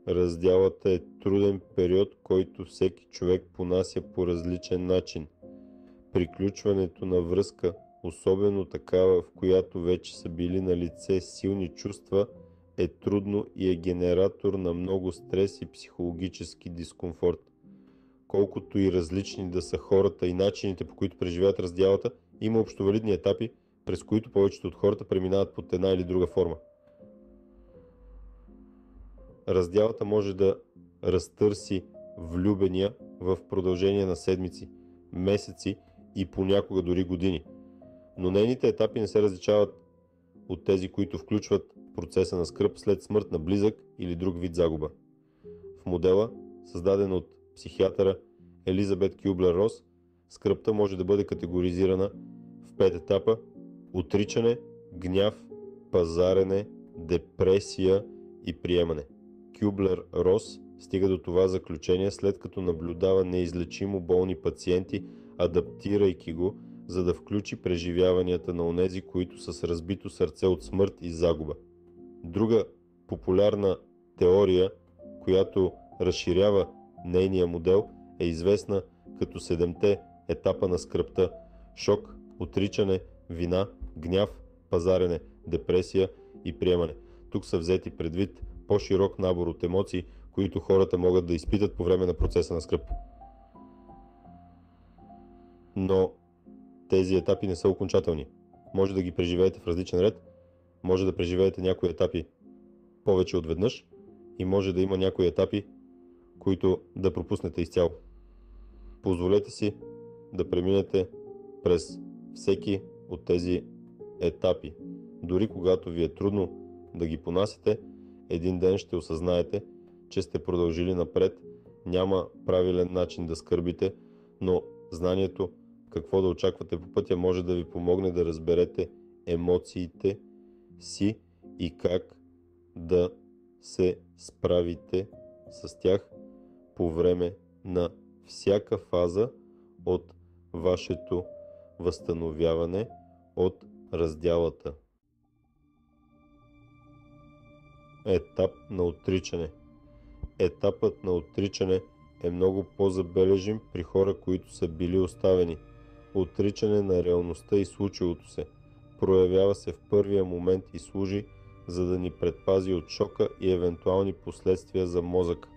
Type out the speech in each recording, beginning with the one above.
Раздялата е труден период, който всеки човек понася по различен начин. Приключването на връзка, особено такава, в която вече са били налице силни чувства, е трудно и е генератор на много стрес и психологически дискомфорт. Колкото и различни да са хората и начините, по които преживяват раздялата, има общовалидни етапи, през които повечето от хората преминават под една или друга форма. Раздялата може да разтърси влюбения в продължение на седмици, месеци и понякога дори години. Но нейните етапи не се различават от тези, които включват процеса на скръб след смърт на близък или друг вид загуба. В модела, създаден от психиатъра Елизабет Кюблер-Рос, скръбта може да бъде категоризирана в 5 етапа: отричане, гняв, пазарене, депресия и приемане. Кюблер-Рос стига до това заключение, след като наблюдава неизлечимо болни пациенти, адаптирайки го, за да включи преживяванията на онези, които са с разбито сърце от смърт и загуба. Друга популярна теория, която разширява нейния модел, е известна като 7-те етапа на скръбта: шок, отричане, вина, гняв, пазарене, депресия и приемане. Тук са взети предвид по-широк набор от емоции, които хората могат да изпитат по време на процеса на скръб. Но тези етапи не са окончателни. Може да ги преживеете в различен ред, може да преживеете някои етапи повече от веднъж и може да има някои етапи, които да пропуснете изцяло. Позволете си да преминете през всеки от тези етапи. Дори когато ви е трудно да ги понасите, един ден ще осъзнаете, че сте продължили напред. Няма правилен начин да скърбите, но знанието какво да очаквате по пътя може да ви помогне да разберете емоциите си и как да се справите с тях по време на всяка фаза от вашето възстановяване от раздялата. Етап на отричане. Етапът на отричане е много по-забележим при хора, които са били оставени. Отричане на реалността и случилото се. Проявява се в първия момент и служи, за да ни предпази от шока и евентуални последствия за мозъка.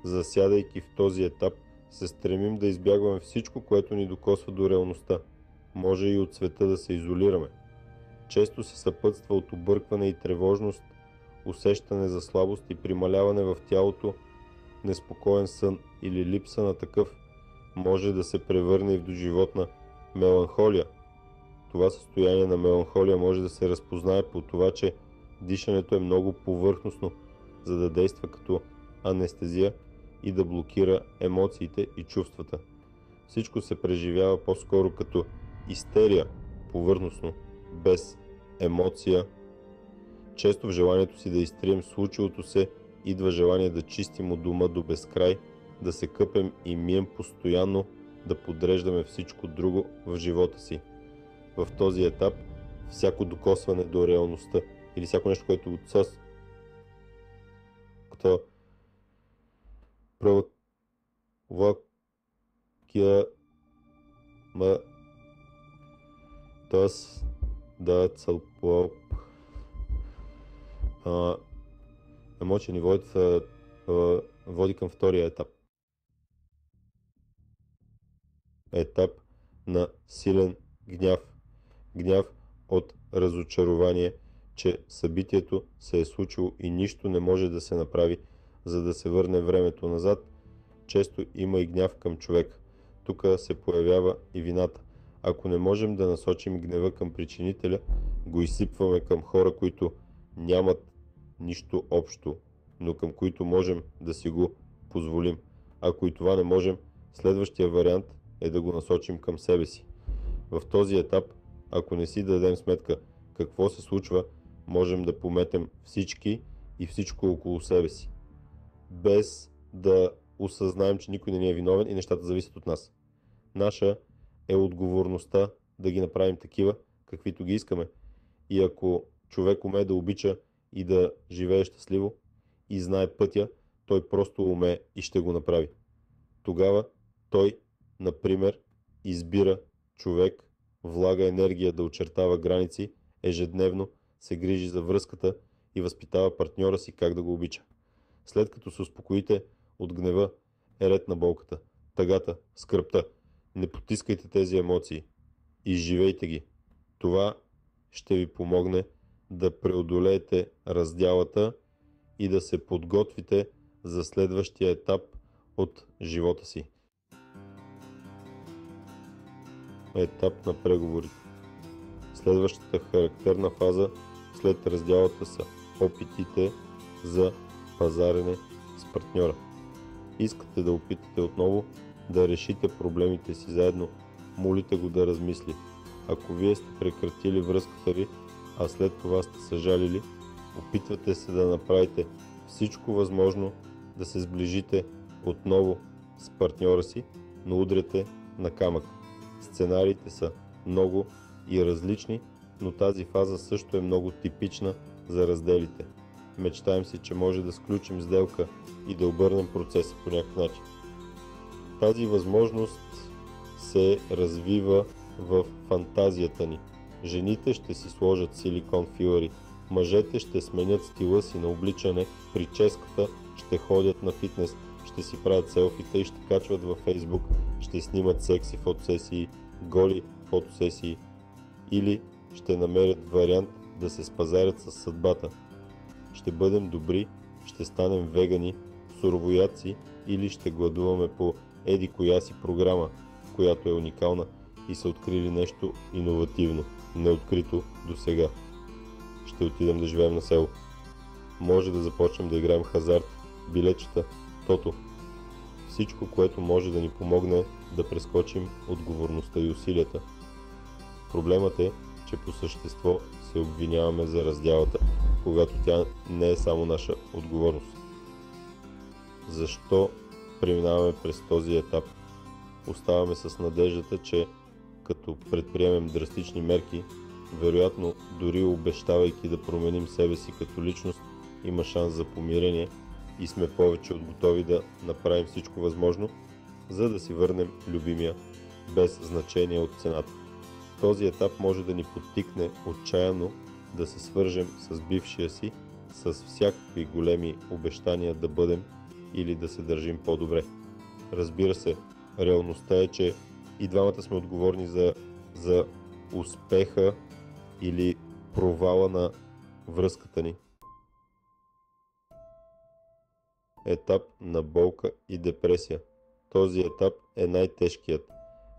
Засядайки в този етап, се стремим да избягваме всичко, което ни докосва до реалността. Може и от света да се изолираме. Често се съпътства от объркване и тревожност, усещане за слабост и прималяване в тялото, неспокоен сън или липса на такъв. Може да се превърне и в доживотна меланхолия. Това състояние на меланхолия може да се разпознае по това, че дишането е много повърхностно, за да действа като анестезия и да блокира емоциите и чувствата. Всичко се преживява по-скоро като истерия, повърхностно, без емоция. Често в желанието си да изтрием случилото се идва желание да чистим от дома до безкрай, да се къпем и мием постоянно, да подреждаме всичко друго в живота си. В този етап всяко докосване до реалността или всяко нещо, което отсъства, като провокира das да целплоп емоция ни води към втория етап. Етап на силен гняв. Гняв от разочарование, че събитието се е случило и нищо не може да се направи, за да се върне времето назад. Често има и гняв към човек. Тук се появява и вината. Ако не можем да насочим гнева към причинителя, го изсипваме към хора, които нямат нищо общо, но към които можем да си го позволим. Ако и това не можем, следващия вариант е да го насочим към себе си. В този етап, ако не си дадем сметка какво се случва, можем да пометем всички и всичко около себе си, без да осъзнаем, че никой не ни е виновен и нещата зависят от нас. Наша е отговорността да ги направим такива, каквито ги искаме. И ако човек умее да обича и да живее щастливо и знае пътя, той просто умее и ще го направи. Тогава той, например, избира човек, влага енергия да очертава граници, ежедневно се грижи за връзката и възпитава партньора си как да го обича. След като се успокоите от гнева, е ред на болката, тъгата, скръбта. Не потискайте тези емоции. Изживейте ги. Това ще ви помогне да преодолеете раздялата и да се подготвите за следващия етап от живота си. Етап на преговорите. Следващата характерна фаза след раздялата са опитите за пазарене с партньора. Искате да опитате отново да решите проблемите си заедно, молите го да размисли. Ако вие сте прекратили връзката ви, а след това сте съжалили, опитвате се да направите всичко възможно да се сближите отново с партньора си, но удряте на камък. Сценариите са много и различни, но тази фаза също е много типична за разделите. Мечтаем си, че може да сключим сделка и да обърнем процеса по някакъв начин. Тази възможност се развива в фантазията ни. Жените ще си сложат силикон филъри, мъжете ще сменят стила си на обличане, прическата, ще ходят на фитнес, ще си правят селфита и ще качват във Фейсбук, ще снимат секси фотосесии, голи фотосесии или ще намерят вариант да се спазарят с съдбата. Ще бъдем добри, ще станем вегани, суровоядци или ще гладуваме по еди коя си програма, която е уникална и са открили нещо иновативно, неоткрито до сега. Ще отидем да живеем на село. Може да започнем да играем хазарт, билетчета, тото. Всичко, което може да ни помогне да прескочим отговорността и усилията. Проблемът е, че по същество се обвиняваме за раздялата, когато тя не е само наша отговорност. Защо преминаваме през този етап? Оставаме с надеждата, че като предприемем драстични мерки, вероятно дори обещавайки да променим себе си като личност, има шанс за помирение и сме повече от готови да направим всичко възможно, за да си върнем любимия, без значение от цената. Този етап може да ни подтикне отчаяно да се свържем с бившия си, с всякакви големи обещания да бъдем или да се държим по-добре. Разбира се, реалността е, че и двамата сме отговорни за успеха или провала на връзката ни. Етап на болка и депресия. Този етап е най-тежкият.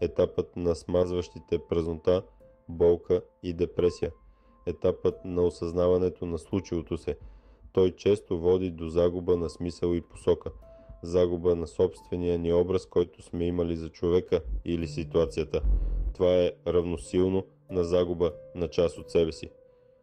Етапът на смазващите празнота, болка и депресия. Етапът на осъзнаването на случилото се. Той често води до загуба на смисъл и посока. Загуба на собствения ни образ, който сме имали за човека или ситуацията. Това е равносилно на загуба на част от себе си.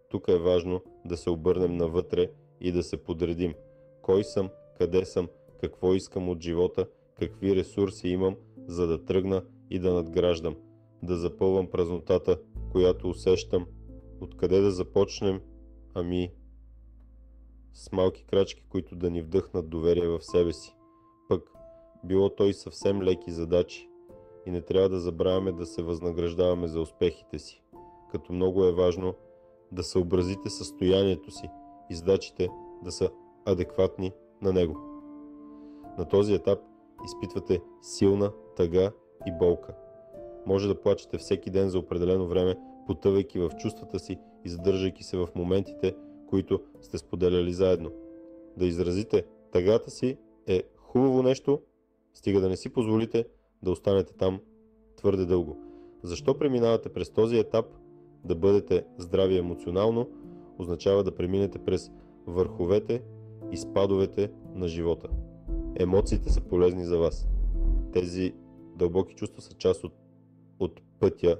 Тук е важно да се обърнем навътре и да се подредим. Кой съм, къде съм, какво искам от живота, какви ресурси имам, за да тръгна и да надграждам, да запълвам празнотата, която усещам. Откъде да започнем? С малки крачки, които да ни вдъхнат доверие в себе си. Пък, било то и съвсем леки задачи. И не трябва да забравяме да се възнаграждаваме за успехите си. Като много е важно да съобразите състоянието си и задачите да са адекватни на него. На този етап изпитвате силна тъга и болка. Може да плачете всеки ден за определено време, потъвайки в чувствата си и задържайки се в моментите, които сте споделяли заедно. Да изразите тъгата си е хубаво нещо, стига да не си позволите да останете там твърде дълго. Защо преминавате през този етап? Да бъдете здрави емоционално означава да преминете през върховете и спадовете на живота. Емоциите са полезни за вас. Тези дълбоки чувства са част от пътя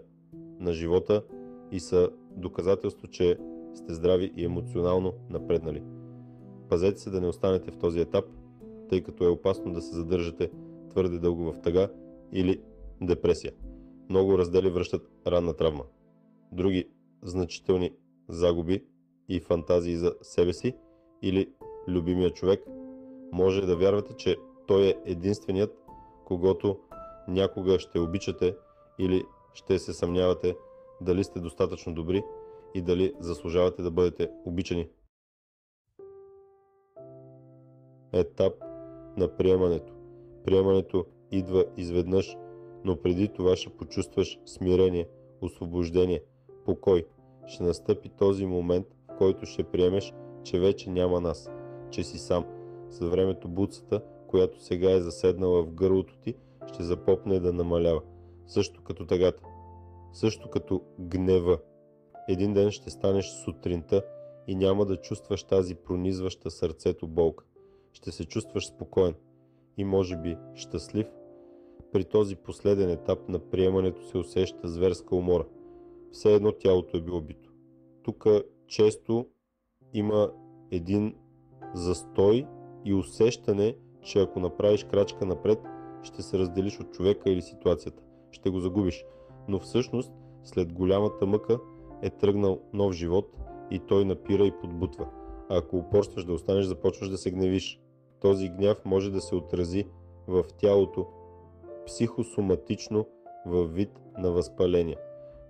на живота и са доказателство, че сте здрави и емоционално напреднали. Пазете се да не останете в този етап, тъй като е опасно да се задържате твърде дълго в тъга или депресия. Много раздели връщат ранна травма. Други значителни загуби и фантазии за себе си или любимия човек Може да вярвате, че той е единственият, когото някога ще обичате или ще се съмнявате дали сте достатъчно добри и дали заслужавате да бъдете обичани. Етап на приемането. Приемането идва изведнъж, но преди това ще почувстваш смирение, освобождение, покой. Ще настъпи този момент, в който ще приемеш, че вече няма нас, че си сам. С времето буцата, която сега е заседнала в гърлото ти, ще започне да намалява. Също като тъгата. Също като гнева. Един ден ще станеш сутринта и няма да чувстваш тази пронизваща сърцето болка. Ще се чувстваш спокоен и може би щастлив. При този последен етап на приемането се усеща зверска умора. Все едно тялото е било бито. Тук често има един застой и усещане, че ако направиш крачка напред, ще се разделиш от човека или ситуацията. Ще го загубиш. Но всъщност, след голямата мъка е тръгнал нов живот и той напира и подбутва. А ако упорстваш да останеш, започваш да се гневиш. Този гняв може да се отрази в тялото психосоматично във вид на възпаление.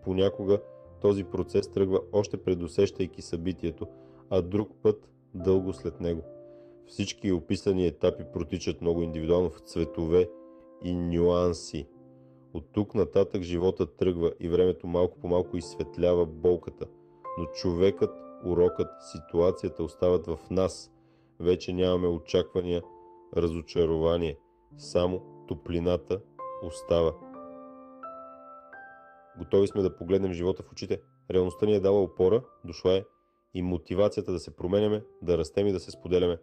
Понякога този процес тръгва още предусещайки събитието, а друг път дълго след него. Всички описани етапи протичат много индивидуално в цветове и нюанси. От тук нататък животът тръгва и времето малко по малко изсветлява болката, но човекът, урокът, ситуацията остават в нас. Вече нямаме очаквания, разочарование, само топлината остава. Готови сме да погледнем живота в очите. Реалността ни е дала опора, дошла е и мотивацията да се променяме, да растем и да се споделяме.